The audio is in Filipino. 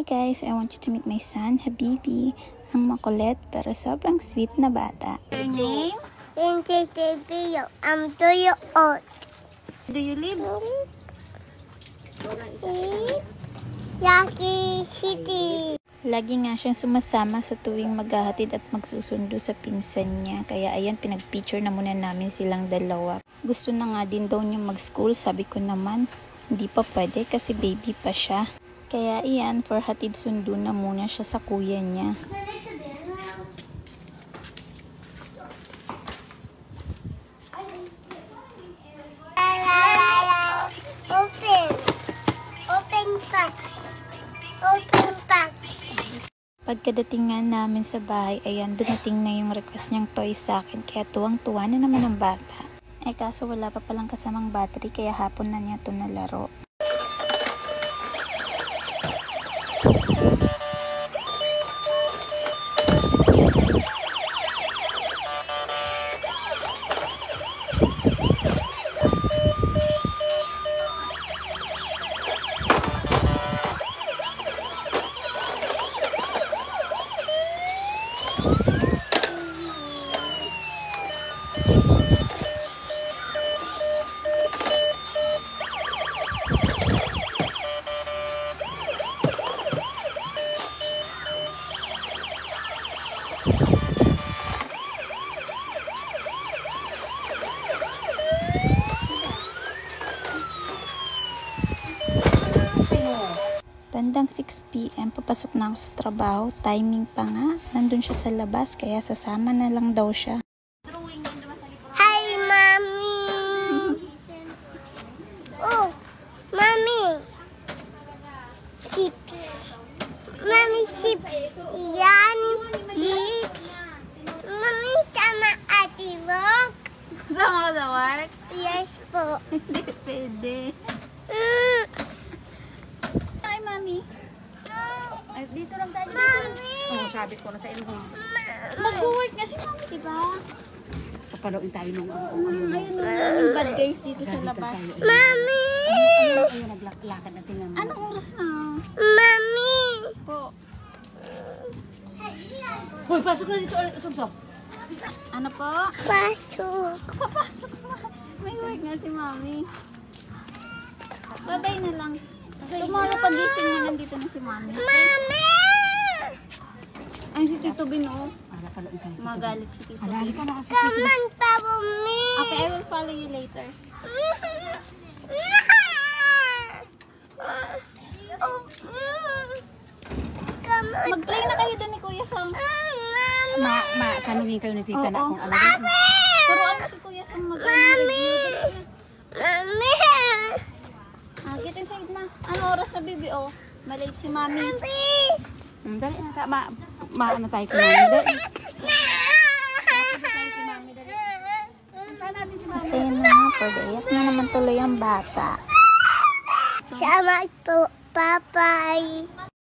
Hi guys, I want you to meet my son, Habibi, ang makulit pero sobrang sweet na bata. Your name? I'm 2 years old. Do you live? Lucky City. Lagi nga siyang sumasama sa tuwing maghahatid at magsusundo sa pinsan niya. Kaya ayan, pinag-picture na muna namin silang dalawa. Gusto na nga din daw niya mag-school. Sabi ko naman, hindi pa pwede kasi baby pa siya. Kaya iyan, for hatid sundo na muna siya sa kuya niya. Pagkadating nga namin sa bahay, ayan, dumating na yung request niyang toys sa akin. Kaya tuwang-tuwa na naman ang bata. Kaso wala pa palang kasamang battery, kaya hapon na niya ito nalaro. Bandang 6 PM, papasok na ako sa trabaho. Timing pa nga. Nandun siya sa labas, kaya sasama na lang daw siya. Hi, Mommy! Oh, Mommy! Chips. Mommy, chips. Yan, lips. Mommy, sama Ate Rock. Sama ka sa work? Yes po. Hindi pwede. Hi, Mami. Ay, dito lang tayo. Mommy! Oo, sabi ko na sa ilo. Mag-work nga si Mami, diba? Papalawin tayo nung Ayun, bad guys dito sa labas. Mommy! Ayun, naglakad na tingnan mo. Anong oras na? Mommy! Po. Hoy, pasok na dito. Sumsop. Ano po? Pasok. Papasok na. May work nga si Mami. Babay na lang. Tomorrow pagising mo, nandito na si Mami. Mommy! Ay, si Tito Bino. Palawin tayo. Magalit si Tito Alali Bino. ka na kasi. Come on, follow me! Okay, I will follow you later. Come on. Mag-play na kayo doon ni Kuya Sam. Tanungin kayo ni tita na Oo. kung ano rin. Turuan mo si Kuya Sam mag-review. Mommy! Get inside na. Ano oras na, baby? Oh, malate si Mami. Dali na. Ano tayo kumain. Dali. Ayun na, pag-iyak na naman tuloy ang bata. Salamat po, Papa.